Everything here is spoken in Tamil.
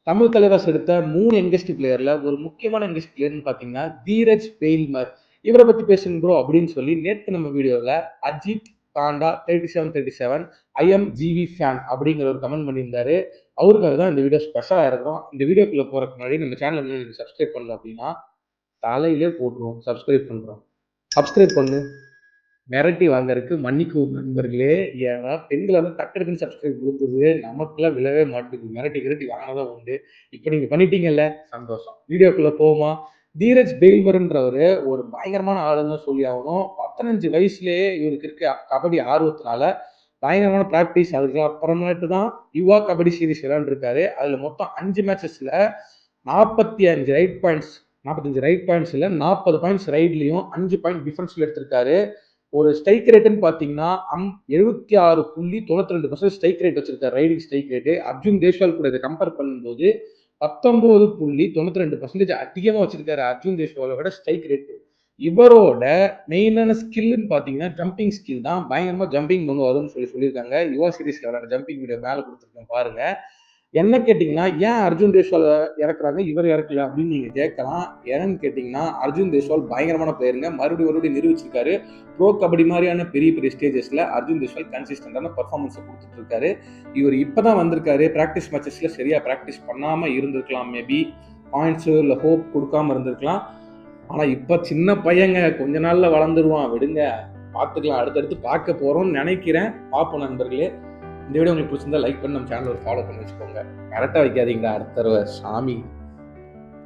தமிழ் தலைவாஸ் எடுத்த 3 யங்கஸ்ட் பிளேயர்ல ஒரு முக்கியமான யங்கஸ்ட் பிளேயர்னு பார்த்தீங்கன்னா, தீரஜ் பெயில்மர். இவர பத்தி பேசணும் ப்ரோ அப்படின்னு சொல்லி நேத்து நம்ம வீடியோல Ajith Panda 3737 I am GV fan அப்படிங்கிற ஒரு கமெண்ட் பண்ணியிருந்தாரு. அவருக்காக தான் இந்த வீடியோ ஸ்பெஷலா இருக்கும். இந்த வீடியோக்குள்ள போறதுக்கு முன்னாடி நம்ம சேனல் சப்ஸ்கிரைப் பண்ணல அப்படின்னா தலையிலே போட்டுருவோம். சப்ஸ்கிரைப் பண்றோம். சப்ஸ்கிரைப் பண்ணு. மிரட்டி வாங்கறதுக்கு மன்னிக்கவும் நண்பர்களே. ஏன்னா பெண்கள் வந்து டக்குன்னு சப்ஸ்கிரைப் கொடுத்தது நமக்குலாம் விழவே மாட்டேங்குது. மிரட்டி கிரட்டி வாங்கினதான் உண்டு. இப்போ நீங்க பண்ணிட்டீங்கல்ல, சந்தோஷம். வீடியோக்குள்ள போவோமா? தீரஜ் பெய்ல்வர்ன்றவரு ஒரு பயங்கரமான ஆளுன்னு தான் சொல்லி ஆகணும். 15 வயசுலயே இவருக்கு இருக்க கபடி ஆர்வத்தினால பயங்கரமான பிராக்டிஸ். அதுக்கு அப்புறமேட்டு தான் யுவா கபடி சீரிஸ் விளையாண்டுருக்காரு. அதுல மொத்தம் 5 மேட்சஸ்ல 45 ரைட் பாயிண்ட்ஸ் 45 ரைட் பாயிண்ட்ஸ் இல்ல 40 பாயிண்ட்ஸ் ரைட்லயும் 5 பாயிண்ட் டிஃபரன்ஸ்ல எடுத்திருக்காரு. ஒரு ஸ்ட்ரைக் ரேட்னு பார்த்தீங்கன்னா 76.92% ஸ்ட்ரைக் ரேட் வச்சிருக்காரு. Riding strike rate. Arjun Deshwal கூட இதை கம்பேர் பண்ணும்போது 19.92% அதிகமாக வச்சிருக்காரு அர்ஜுன் தேஷ்வாலை விட ஸ்ட்ரைக் ரேட்டு. இவரோட மெயினான ஸ்கில்னு பார்த்தீங்கன்னா ஜம்பிங் ஸ்கில் தான். பயங்கரமா ஜம்பிங் வரும்னு சொல்லியிருக்காங்க. யுவா சீரிஸ்ல விளையாட ஜம்பிங் வீடியோ மேலே கொடுத்துருக்கேன் பாருங்க. என்ன கேட்டிங்கன்னா, ஏன் அர்ஜுன் தேஷ்வால் இறக்குறாங்க, இவர் இறக்கல அப்படின்னு நீங்க கேட்கலாம். ஏன்னு கேட்டிங்கன்னா, அர்ஜுன் தேஷ்வால் பயங்கரமான பிளேயருங்க. மறுபடியும் நிரூபிச்சிருக்காரு. ப்ரோ கபடி மாதிரியான பெரிய பெரிய ஸ்டேஜஸ்ல அர்ஜுன் தேஷ்வால் கன்சிஸ்டன்டான பர்ஃபார்மன்ஸை கொடுத்துட்டு இருக்காரு. இவர் இப்பதான் வந்திருக்காரு. பிராக்டிஸ் மேட்சஸ்ல சரியா பிராக்டிஸ் பண்ணாம இருந்திருக்கலாம். மேபி பாயிண்ட்ஸ் இல்ல ஹோப் கொடுக்காம இருந்திருக்கலாம். ஆனா இப்ப சின்ன பையங்க, கொஞ்ச நாள்ல வளர்ந்துருவான். விடுங்க, பார்த்துக்கலாம். அடுத்தடுத்து பார்க்க போறோம்னு நினைக்கிறேன். பார்ப்போம் நண்பர்களே. இந்த வீடியோ உங்களுக்கு பிடிச்சிருந்தா லைக் பண்ணி நம்ம சேனல் ஃபாலோ பண்ணி வச்சுக்கோங்க. கரெக்டாக வைக்காதீங்களா அடுத்த தடவை சாமி.